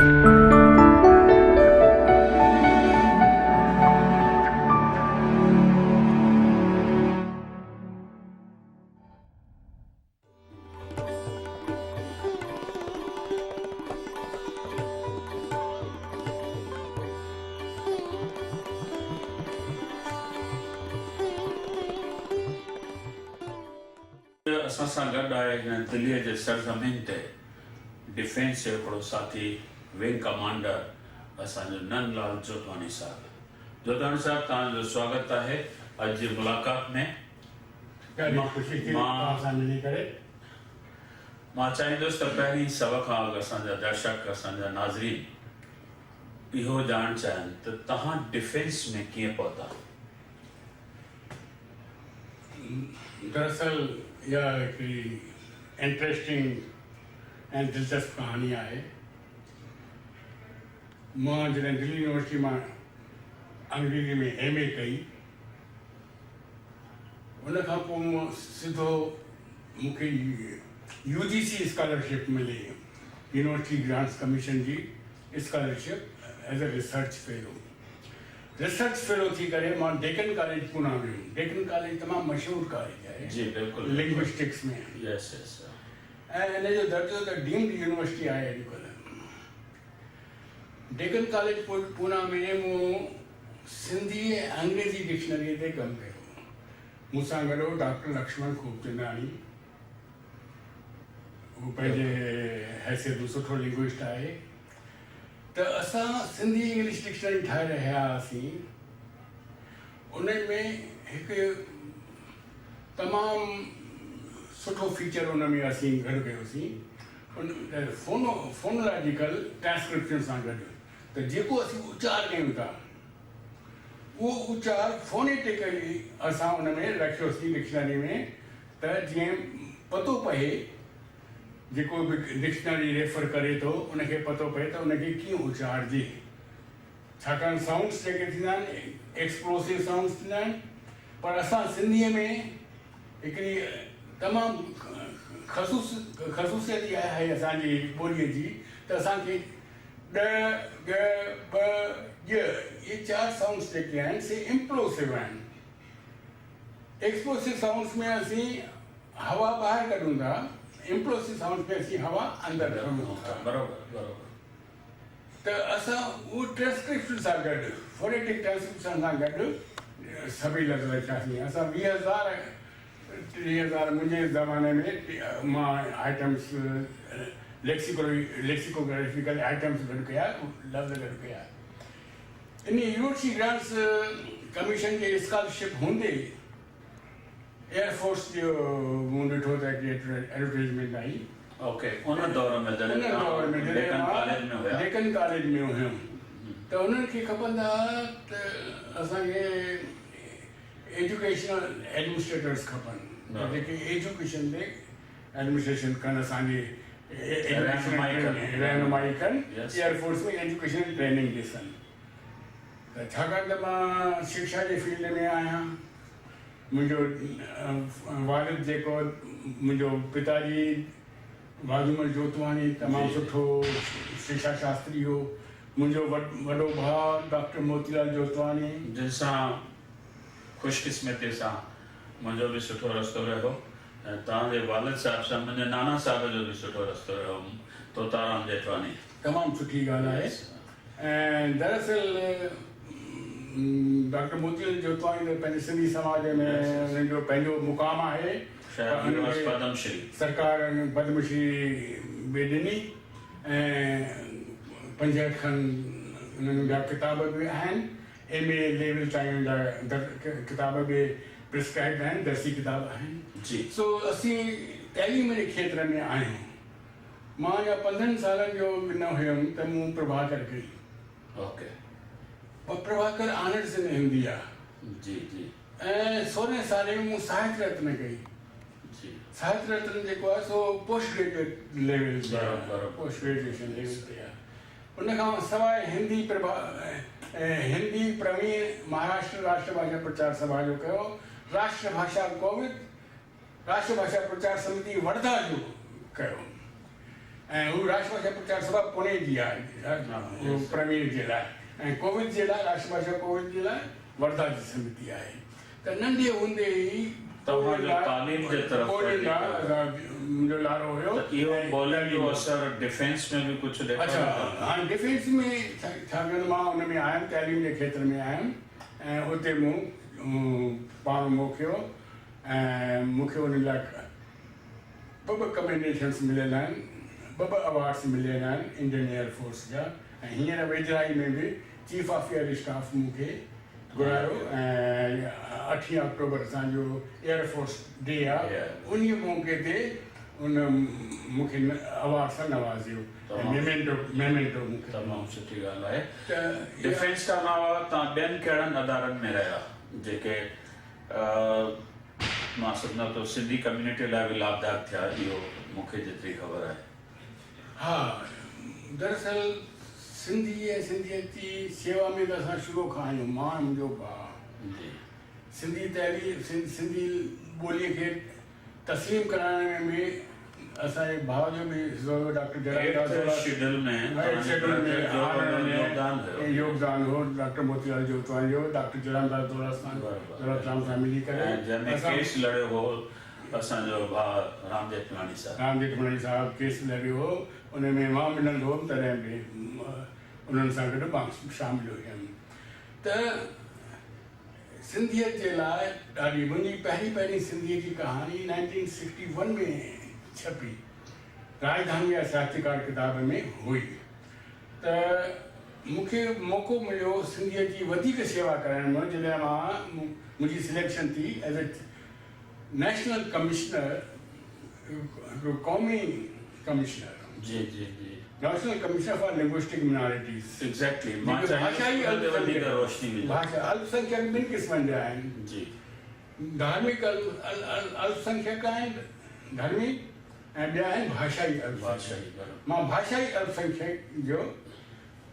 असां सां गॾु आहे हिन दिल्लीअ जे सरज़मीन ते डिफेंस जो हिकिड़ो साथी विंग कमांडर असांजो नंदलाल जोतवानी साहिबु। जोतवानी साहिबु, तव्हांजो स्वागत आहे अॼु जी मुलाक़ात में। मां चाहींदुसि त पहिरीं सभ खां अॻु असांजा दर्शक, असांजा नाज़रीन इहो ॼाणणु चाहिनि त तव्हां डिफेंस में कीअं पहुता? दरअसल यह हिकिड़ी इंट्रेस्टिंग ऐं दिलचस्प कहानी आहे। मां जॾहिं दिल्ली यूनिवर्सिटी मां अंग्रेजी में MA कई, उन खां पोइ मां सिधो मूंखे UGC स्कॉलरशिप मिली, यूनिवर्सिटी ग्रांट्स कमीशन जी scholarship as a research fellow. Research fellow थी करे मां डेकन कॉलेज पूना में हुयुमि। डेकन कॉलेज तमामु मशहूरु कॉलेज आहे जी, बिल्कुलु लिंग्विस्टिक्स में। यस यस। ऐं इन जो दर्जो त डीम्ड यूनिवर्सिटी आहे अॼुकल्ह। डेकन कॉलेज पूना में मूं सिंधी ऐं अंग्रेजी डिक्शनरीअ ते कमु कयो। मूंसां गॾु डॉक्टर लक्ष्मण खूबचंदाणी, हू पंहिंजे हैसियत में सुठो लिंग्विस्ट आहे। त असां सिंधी इंग्लिश डिक्शनरी ठाहे रहिया हुआसीं। उन में हिकु तमामु सुठो फीचर उन में असीं गॾु कयोसीं, फोनोलॉजिकल ट्रांसक्रिप्शन सां गॾु। त जेको असीं उचार कयूं था, उहो उचार फोनेटिकली असां उन में रखियोसीं डिक्शनरी में, त जीअं पतो पए, जेको बि डिक्शनरी रेफर करे थो उनखे पतो पए त उनखे कीअं उचारजे। छाकाणि साउंड्स जेके थींदा आहिनि एक्सप्लोसिव साउंड्स थींदा आहिनि, पर असां सिंधीअ में हिकिड़ी तमामु ख़सूसियत इहा आहे असांजी ॿोलीअ जी, त असांखे ॾ, ग, ब, य इहे 4 साउंड्स जेके आहिनि से इम्प्लोसिव आहिनि। एक्सप्लोसिव साउंड्स में असीं हवा ॿाहिरि कढूं था, इम्प्लोसिव साउंड्स में असीं हवा अंदरि खणूं था। बराबरि। त असां उहो ट्रांसक्रिप्शन सां गॾु, फोनेटिक ट्रांसक्रिप्शन सां गॾु सभई लफ़्ज़ रखियासीं। असां 20,000 मुंहिंजे ज़माने में मां आइटम्स लेक्सिकोग्राफिकल आइटम्स गॾु कया, लफ़्ज़ गॾु कया। In university grants commission J scholarship हूंदे एयरफोर्स जो मूं ॾिठो त एडवर्टाइज़मेंट आई। ओके, उन दौर में डेकन कॉलेज में हुयुमि, त उन्हनि खे खपंदा त असांखे एजुकेशनल एडमिनिस्ट्रेटर्स खपनि, जेके एजुकेशन ते एडमिनिस्ट्रेशन कनि, असांजी रहनुमाई कनि, एयरफोर्स में एजुकेशनल ट्रेनिंग ॾिसनि। त छाकाणि त मां शिक्षा जे फील्ड में आहियां, मुंहिंजो वालिद जेको मुंहिंजो पिताजी वाजूमल जोतवानी तमामु सुठो शिक्षा शास्त्री हो। मुंहिंजो वॾो भाउ डॉक्टर मोतीलाल जोतवानी, जंहिंसां ख़ुशकिस्मती सां मुंहिंजो बि सुठो रस्तो रहियो, ऐं तव्हांजे वालिद साहिब सां मुंहिंजे नाना साहिब जो बि सुठो रस्तो रहियो, तोताराम जेठवानी। तमामु सुठी ॻाल्हि आहे। ऐं दरअसल डॉक्टर मोतीलाल जोतवानी त पंहिंजे सिंधी समाज में उन्हनि जो पंहिंजो मुक़ाम आहे। सरकार पद्मश्री बि ॾिनी ऐं 65 खनि उन्हनि जा किताब बि आहिनि। MA लेवल ताईं जा किताब बि प्रिस्क्राइब आहिनि, दर्सी किताब आहिनि जी। सो असीं तइलीम जे खेत्र में आहियूं। मां या 15 सालनि जो न हुयुमि त मूं प्रभाकर कई। ओके, और प्रभाकर ऑनर्स में हूंदी आहे जी जी। ऐं 16 साल में मूं साहित्य रत्न कई जी। साहित्य रत्न जेको आहे सो पोस्ट ग्रेजुएट लेवल ते आहे, पोस्ट ग्रेजुएशन लेवल ते आहे। उन खां सवाइ हिंदी प्रवीण महाराष्ट्र राष्ट्र भाषा प्रचार सभा जो कयो, राष्ट्र भाषा कोविद राष्ट्र भाषा प्रचार समिति वर्धा जो कयो। त ऐं हू राष्ट्रभाषा प्रचार सभा पुणे जी आहे प्रवीण जे लाइ, ऐं कोविड जे लाइ राष्ट्रभाषा कोविड जे लाइ वर्धा जी समिति आहे। त नंढे हूंदे ई तव्हांजो तालीम जे तरफ़ मुंहिंजो लारो हुयो। इहो ॿोलियुनि जो असरु डिफेंस में बि कुझु अच्छा, हाणे डिफेंस में छा कयो, मां हुन में आयुमि, तइलीम जे खेत्र में आयुमि, ऐं उते मूं पाण मोकिलियो, ऐं मूंखे उन लाइ ॿ कमेंडेशन्स मिलियल आहिनि, ॿ अवार्ड्स मिलियल आहिनि इंडियन एयरफोर्स जा। ऐं हींअर वेझराई में बि चीफ ऑफ एयर स्टाफ मूंखे घुरायो, ऐं 8 अक्टूबर असांजो एयरफोर्स डे आहे, उन मौक़े ते उन मूंखे अवार्ड सां नवाज़ियो, मेमेंटो मूंखे। तमामु सुठी ॻाल्हि आहे। त डिफेंस खां अलावा तव्हां ॿियनि कहिड़नि अदारनि में रहिया जेके मां सम्झां थो सिंधी कम्यूनिटी लाइ बि लाभदायक थिया, इहो मूंखे जेतिरी ख़बर आहे? हा, दरअसल सिंधी ऐं सिंधियत जी शेवा में त असां शुरू खां आहियूं, मां ऐं मुंहिंजो भाउ। सिंधी तइलीम सिंधी ॿोलीअ खे तस्लीम कराइण में असांजे भाउ जो बि डॉक्टर योगदान हो, डॉक्टर मोतीलाल जोतवानी जो, डॉक्टर जयरामदास दौलतराम सां मिली करे केस लड़ियो हो असांजो भाउ राम जेठमलानी साहब केस लड़ियो हो, उन में मां मिलंदो हुउमि, तॾहिं बि उन्हनि सां गॾु मां शामिल हुयुमि। त सिंधियत जे लाइ ॾाढी मुंहिंजी पहिरीं सिंधीअ जी कहाणी 1961 में छपी, राजधानी या साहित्यकार किताब में हुई। त मूंखे मौक़ो मिलियो सिंधीअत जी वधीक शेवा करण में, जॾहिं मुंहिंजी सिलेक्शन थी एज ए नेशनल कमिश्नर, क़ौमी commissioner, national commissioner for linguistic minorities. Exactly, भाषाई अल्पसंख्यक ॿिनि क़िस्मनि जा आहिनि, धार्मिक अल्पसंख्यक आहिनि धार्मिक, ऐं ॿिया आहिनि भाषाई अल्पसंख्यक। मां भाषाई अल्पसंख्यक जो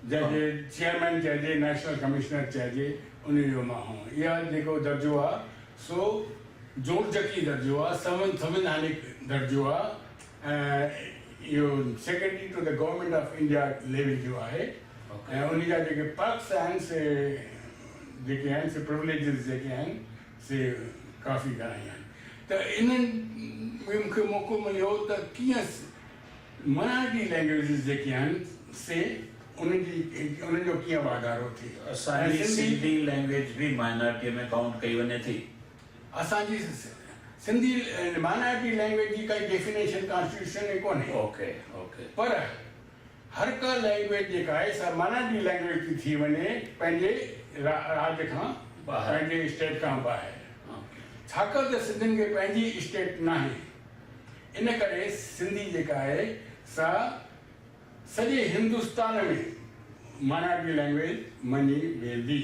जंहिंजे चेयरमैन चइजे, नेशनल कमिश्नर चइजे, उनजो मां हुउमि। इहा जेको दर्जो आहे सो जोड़जकी दर्जो आहे, संवैधानिक दर्जो आहे, ऐं इहो secretary to the government of India level जो आहे। ऐं उन जा जेके पर्क्स आहिनि से जेके आहिनि से प्रिविलेजिस जेके आहिनि से काफ़ी घणा ई आहिनि। त इन्हनि में मूंखे मौक़ो मिलियो त कीअं मराठी लैंग्वेजिस जेके आहिनि से उन्हनि जो कीअं वाधारो थिए। असांजी सिंधी लैंग्वेज बि माइनॉरिटीअ में काउंट कई वञे थी। असांजी सिंधी माइनॉरिटी लैंग्वेज जी काई डेफिनेशन कॉन्स्टिट्यूशन में कोन्हे, पर हर का लैंग्वेज जेका आहे सा माइनॉरिटी लैंग्वेज थी थी वञे पंहिंजे राज्य खां, पंहिंजे स्टेट खां ॿाहिरि, छाकाणि त सिंधियुनि खे पंहिंजी स्टेट नाहे। इन करे सिंधी जेका आहे सा सॼे हिंदुस्तान में माइनॉरिटी लैंग्वेज मञी वेंदी,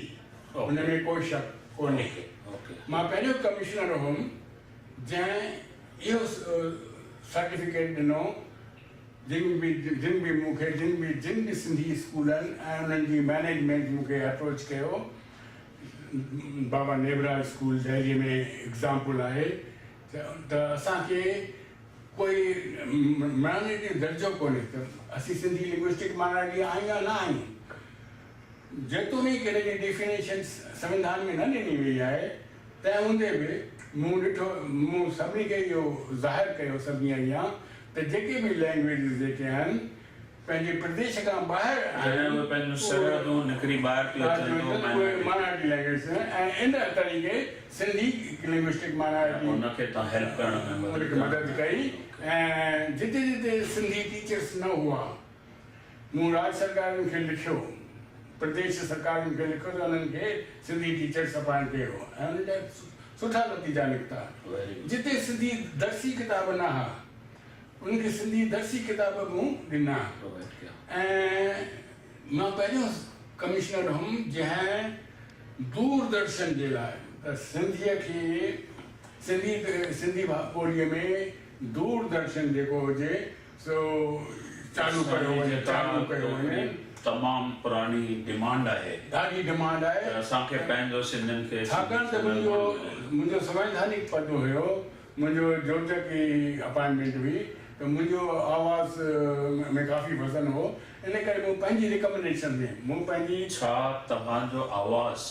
उन में कोई शक कोन्हे। मां पहिरियों कमिश्नर हुउमि जंहिं इहो सर्टिफिकेट ॾिनो, जिन बि सिंधी स्कूल आहिनि ऐं उन्हनि जी मैनेजमेंट मूंखे अप्रोच कयो। बाबा नेबराज स्कूल दिल्ली में एग्ज़ाम्पल आहे, त असांखे कोई माइनॉरिटी दर्जो कोन्हे, त असीं सिंधी लिंग्विस्टिक माइनॉरिटी आहियूं या न आहियूं। जेतोणीकि हिन जी डेफिनेशन संविधान में न ॾिनी वई आहे, तंहिं हूंदे बि मूं सभिनी खे इहो ज़ाहिर कयो सभिनी अॻियां त जेके बि लैंग्वेजिस जेके आहिनि पंहिंजे प्रदेश खां ॿाहिरि माइनॉरिटी लैंग्वेज, ऐं इन तरीक़े सिंधी लिंग्विस्टिक माइनॉरिटी मदद कई। ऐं जिते जिते सिंधी टीचर्स न हुआ, मूं राज्य सरकारुनि खे लिखियो, प्रदेश सरकारुनि खे लिखियो त उन्हनि खे सिंधी टीचर्स अपॉइंट कयो, ऐं उन जा सुठा नतीजा निकिता। जिते सिंधी दर्सी किताब न हुआ, उनखे सिंधी दर्सी किताब मूं ॾिना। ऐं मां पहिरियों कमिश्नर हुउमि जंहिं दूरदर्शन जे लाइ त सिंधीअ खे सिंधी ॿोलीअ में दूरदर्शन जेको हुजे सो चालू कयो वञे। तमामु पुरानी डिमांड आहे, ॾाढी डिमांड आहे। असांखे पंहिंजो सिंधियुनि खे, छाकाणि त मुंहिंजो संवैधानिक पद हुयो, मुंहिंजो जोड़जकी अपॉइंटमेंट हुई, त मुंहिंजो आवाज़ में काफ़ी वज़न हो, इन करे मूं पंहिंजी रिकमेंडेशन में मूं पंहिंजी छा तव्हांजो आवाज़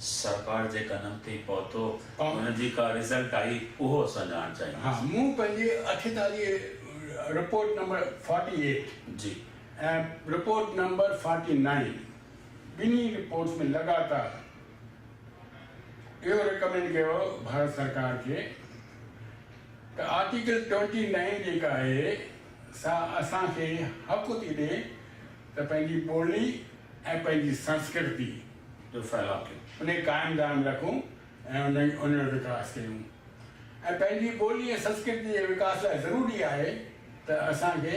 सरकार जे कननि ते पहुतो, हुनजी का रिज़ल्ट आई, उहो असां ॼाणणु चाहियूं। हा, मूं पंहिंजे 48 रिपोर्ट नंबर 48 जी ऐं रिपोर्ट नंबर 49 ॿिन्ही रिपोर्ट्स में लगातार इहो रिकमेंड कयो भारत सरकार खे त आर्टिकल 29 जेका आहे सा असांखे हक़ु थी ॾे त पंहिंजी ॿोली ऐं पंहिंजी संस्कृति जो फैलाव कयो, उन क़ाइमु दाइमु रखूं ऐं उन जो विकास कयूं। ऐं पंहिंजी ॿोली ऐं संस्कृति जे विकास लाइ ज़रूरी आहे त असांखे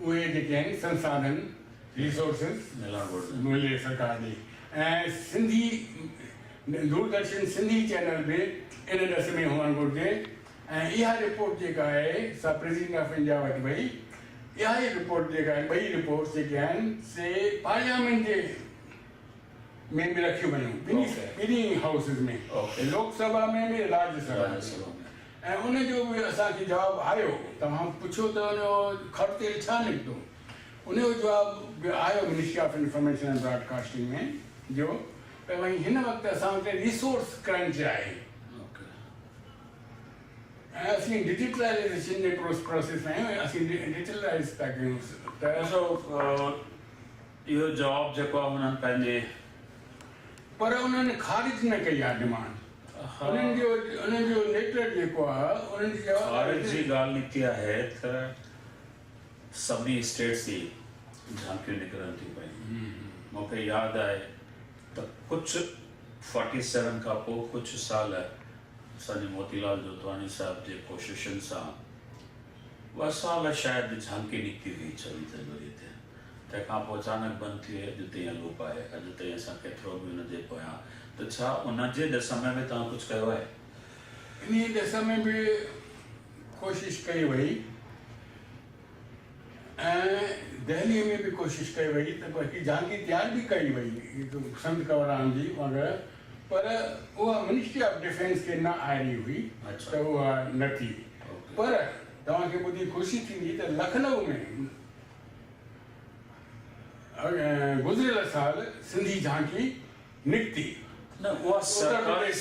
उहे जेके आहिनि संसाधन रिसोर्सिस मिलणु घुरिजे। मिले सरकार ॾे। ऐं सिंधी दूरदर्शन सिंधी चैनल बि इन ॾस में हुअणु घुरिजे। ऐं इहा रिपोर्ट जेका आहे सा प्रेसिडेंट ऑफ इंडिया वटि वई। इहा ई रिपोर्ट जेका आहे, ॿई रिपोर्ट्स जेके आहिनि से पार्लियामेंट जे में बि रखियूं वयूं, ॿिन्ही हाउसिस में, लोकसभा में बि राज्यसभा में। ऐं उनजो बि असांखे जवाबु आयो। तव्हां पुछो त उनजो ख़र्च छा निकितो, उनजो जवाबु बि आयो ministry of information and broadcasting में जो त भई हिन वक़्तु असां वटि रिसोर्स क्रंच आहे ऐं असीं डिजिटलाइजेशन जे प्रोसेस में आहियूं। असीं डिजिटलाइज़ था कयूं त इहो जवाबु जेको आहे हुननि पंहिंजे पर उन्हनि ख़ारिज न कई आहे डिमांड। उन्हनि जो लेटर जेको आहे उन्हनि जी ख़ारिज जी ॻाल्हि निकिती आहे त सभिनी स्टेट्स जी झांकियूं निकिरनि थियूं पयूं। मूंखे यादि आहे त कुझु 47 खां पोइ कुझु साल असांजे मोतीलाल जोतवानी साहिब जे कोशिशुनि सां ॿ साल शायदि झांकी निकिती हुई 26 जनवरी ते। तंहिंखां पोइ अचानक बंदि थी वई, अॼु ताईं लोप आहे। अॼु ताईं असां केतिरो बि हुनजे पोयां त छा उनजे ॾस में बि तव्हां कुझु कयो आहे? इन ॾस में बि कोशिशि कई वई ऐं दिल्लीअ में बि कोशिशि कई वई त बाक़ी झांकी तयारु बि कई वई संत कंवरराम जी वग़ैरह, पर उहा मिनिस्ट्री ऑफ डिफेंस खे न आयरी हुई त उहा न थी। पर तव्हांखे ॿुधी ख़ुशी थींदी त लखनऊ में गुज़िरियल साल सिंधी झांकी निकिती। न उहा उत्तर प्रदेश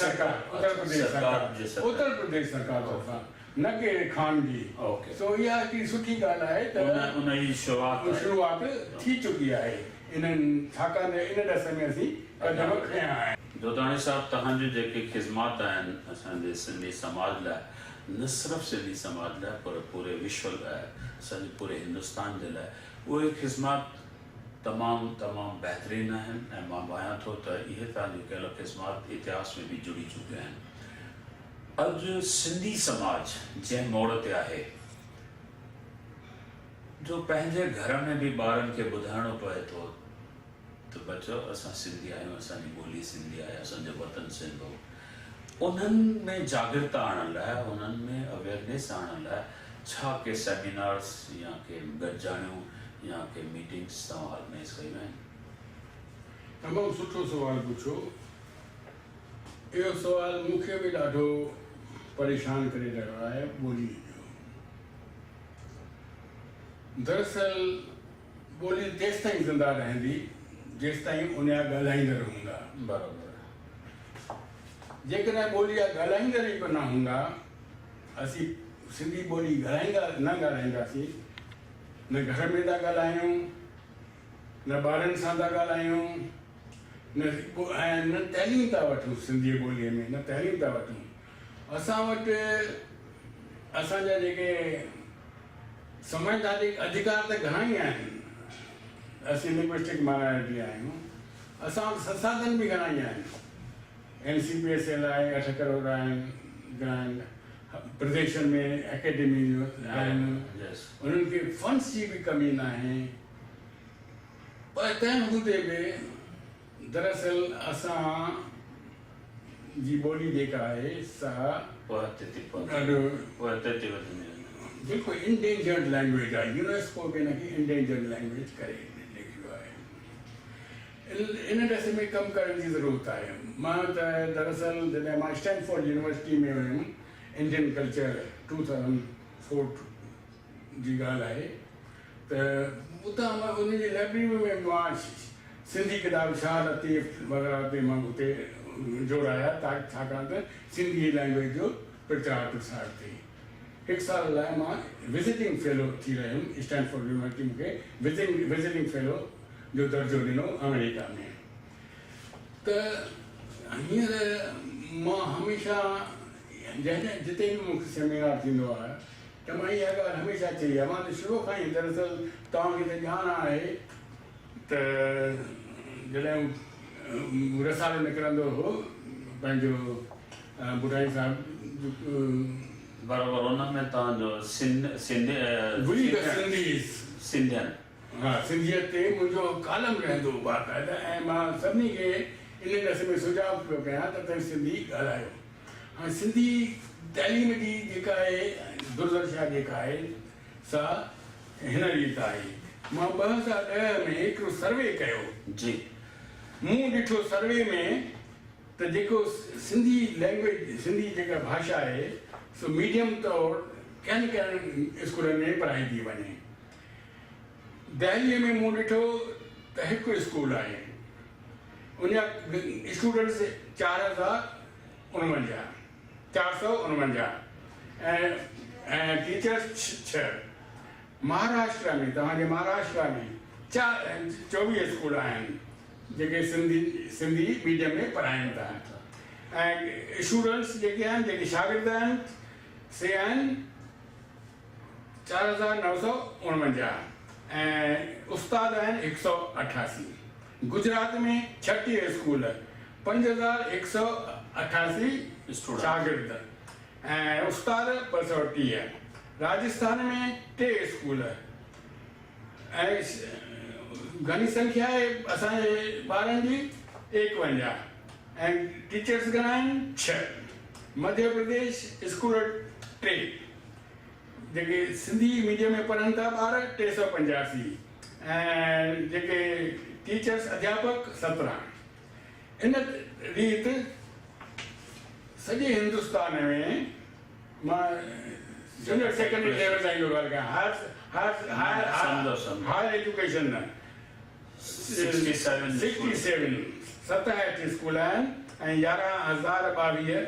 सरकार तरफ़ां, न के खान जी। सो इहा हिकिड़ी सुठी ॻाल्हि आहे त उन जी शुरूआत थी चुकी आहे इन्हनि, छाकाणि इन ॾस में असीं कदम खयां आहिनि। जोताणी साहिबु, तव्हांजूं जेके ख़िदमात आहिनि असांजे सिंधी समाज लाइ, न सिर्फ़ु सिंधी समाज लाइ पर पूरे विश्व लाइ, असांजे पूरे हिंदुस्तान जे लाइ, उहे ख़िदमात तमामु तमामु बहितरीनु आहिनि। ऐं मां भायां थो त इहे तव्हांजूं कयल ख़िदमात इतिहास में बि जुड़ी चुकिया आहिनि। अॼु सिंधी समाज जंहिं मोड़ ते आहे जो पंहिंजे घर में बि ॿारनि खे ॿुधाइणो पए थो त बचो असां सिंधी आहियूं, असांजी ॿोली सिंधी आहे, असांजो वतन सिंध हो। उन्हनि में जागृता आणण लाइ, उन्हनि में अवेयरनेस आणण लाइ छा के सेमिनार्स या के गॾजाणियूं या के मीटिंग्स तव्हां ऑर्गेनाइज़ कयूं आहिनि? तमामु सुठो सुवालु पुछो। इहो सुवालु मूंखे बि ॾाढो परेशान करे रहियो आहे ॿोली जो। दरअसल ॿोली तेसि ताईं ज़िंदा रहंदी जेसि ताईं उन जा ॻाल्हाईंदड़ हूंदा। बराबरि। जेकॾहिं ॿोली जा ॻाल्हाईंदड़ ई न हूंदा, असीं सिंधी ॿोली न ॻाल्हाईंदासीं, न घर में था ॻाल्हायूं, न ॿारनि सां था ॻाल्हायूं, न तइलीम था वठूं सिंधी ॿोलीअ में, न तइलीम था वठूं। असां वटि असांजा जेके संवैधानिक अधिकार त घणा ई आहिनि, असीं लिंग्विस्टिक माइनॉरिटी आहियूं, असां वटि संसाधन बि घणा ई आहिनि। NCPSL आहे, 8 करोड़ आहिनि, प्रदेशनि में एकेडमियूं आहिनि, उन्हनि खे फंड्स जी बि कमी न आहे। पर तंहिं हूंदे बि दरअसल असां जी ॿोली जेका आहे सा बिल्कुलु इंडेंजर्ड लैंग्वेज आहे। यूनेस्को बि हिनखे इंडेंजर्ड लैंग्वेज करे लिखियो आहे। इन ॾस में कमु करण जी ज़रूरत आहे। मां त दरअसल जॾहिं मां स्टैनफोर्ड यूनिवर्सिटी में हुयुमि, इंडियन कल्चर 2004 जी ॻाल्हि आहे त उतां मां उनजी लाइब्रेरी में मां सिंधी किताब शाह लतीफ़ वग़ैरह ते मां उते जोड़ाया छाकाणि त सिंधी लैंग्वेज जो प्रचार प्रसार थिए। हिकु साल लाइ मां विज़िटिंग फेलो थी रहियुमि स्टैनफोर्ड यूनिवर्सिटी मूंखे विज़िटिंग फेलो जो दर्जो ॾिनो अमेरिका में। त हींअर मां हमेशह जिते बि मूंखे सेमिनार थींदो आहे त मां इहा ॻाल्हि हमेशह चई आहे। मां त शुरू खां ई दरअसल तव्हांखे त ॼाण आहे त जॾहिं रसालो निकिरंदो हो पंहिंजो बुढ़ाई साहिबु बराबरि उनमें तव्हांजो सिंधियन हा सिंधियत ते मुंहिंजो कालम रहंदो हो बाक़ाइदा ऐं मां सभिनी खे इन रस में सुझाव पियो कयां त तव्हां सिंधी ॻाल्हायो। हाणे सिंधी तइलीम जी जेका आहे दुर्दशा जेका आहे सा हिन रीति आहे। मां 2010 में हिकिड़ो सर्वे कयो जी। मूं ॾिठो सर्वे में त जेको सिंधी लैंग्वेज सिंधी जेका भाषा आहे सो मीडियम तौरु कहिड़नि स्कूलनि में पढ़ाई थी वञे। दिल्लीअ में मूं ॾिठो त हिकु स्कूल आहे उन जा स्टूडेंट्स 449 ऐं टीचर्स 6। महाराष्ट्र में तव्हांजे महाराष्ट्र में 24 स्कूल आहिनि जेके सिंधी मीडियम में पढ़ाइनि था ऐं स्टूडेंट्स जेके आहिनि जेके शागिर्द आहिनि से आहिनि 4949 ऐं उस्ताद आहिनि 188। गुजरात में 36 स्कूल 5188 शागिर्द ऐं उस्ताद 230। राजस्थान में 3 स्कूल ऐं घणी संख्या आहे असांजे ॿारनि जी 51 ऐं टीचर्स घणा आहिनि 6। मध्य प्रदेश स्कूल 3 जेके सिंधी मीडियम में पढ़नि था ॿार 385 ऐं जेके टीचर्स अध्यापक 17। इन रीति सॼे हिंदुस्तान में मां जूनियर सेकेंडरी लेवल ताईं जो ॻाल्हि कयां हायर एजुकेशन 67 स्कूल आहिनि ऐं 11,022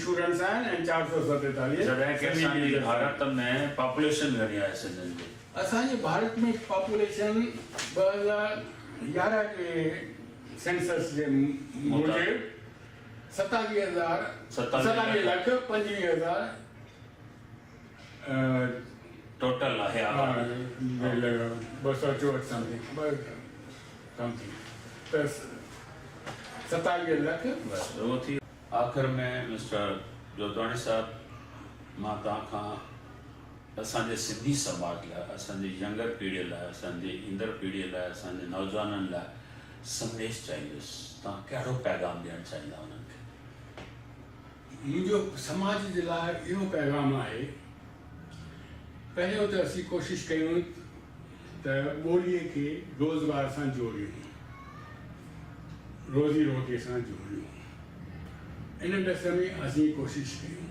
स्टूडेंट्स आहिनि ऐं 447। भारत में पॉपुलेशन घणी आहे सिंधियुनि जी? असांजे भारत में पॉपुलेशन 2011 के सेंसस जे मूजिबि 27 लख 25,000 टोटल आहे। 264 समथिंग त 27 लख। वो थी। आख़िर में मिस्टर जोतवाणी साहब मां तव्हांखां असांजे सिंधी समाज लाइ असांजी यंगर पीढ़ीअ लाइ असांजी ईंदड़ पीढ़ीअ लाइ असांजे नौजवाननि लाइ संदेश चाहींदुसि। तव्हां कहिड़ो पैगाम ॾियणु चाहींदा उन्हनि खे? मुंहिंजो समाज जे लाइ इहो पैगाम आहे पहिरियों त असीं कोशिशि कयूं त ॿोलीअ खे रोज़गार सां जोड़ियूं रोज़ी रोटीअ सां जोड़ियूं। इन ॾिस में असीं कोशिशि कयूं।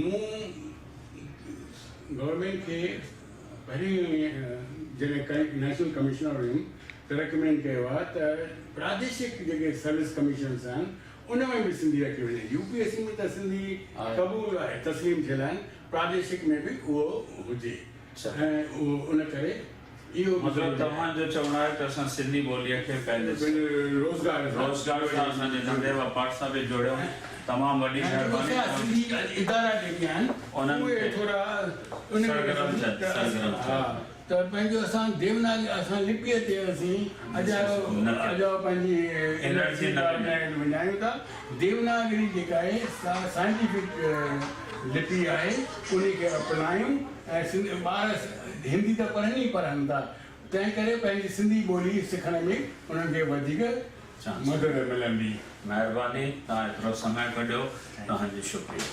मूं गवर्नमेंट खे पहिरीं जॾहिं नेशनल कमिश्नर हुयुमि त रिकमेंड कयो आहे त प्रादेशिक जेके सर्विस कमीशन्स आहिनि उन में बि सिंधी रखी वञे। यूपीएससी में त सिंधी क़बूल आहे तस्लीम थियल आहिनि प्रादेशिक में बि उहो हुजे ऐं उहो उन करे इहो मतिलबु तव्हांजो चवणु आहे त असां सिंधी ॿोलीअ खे पंहिंजे रोज़गार सां असांजे धंधे वापार सां बि जोड़ियो। तमामु वॾी महिरबानी। सिंधी इदारा जेके आहिनि उहे थोरा उन त पंहिंजो असां देवनागरी असां लिपीअ ते असीं अॼु पंहिंजी एनर्जी विञायूं था। देवनागरी जेका आहे साइंटिफिक लिपि आहे उन खे अपनायूं ऐं ॿार हिंदी त पढ़नि ई पढ़नि था तंहिं करे पंहिंजी सिंधी ॿोली सिखण में उन्हनि खे वधीक मदद मिलंदी। महिरबानी तव्हां एतिरो समय कढियो तव्हांजी शुक्रिया।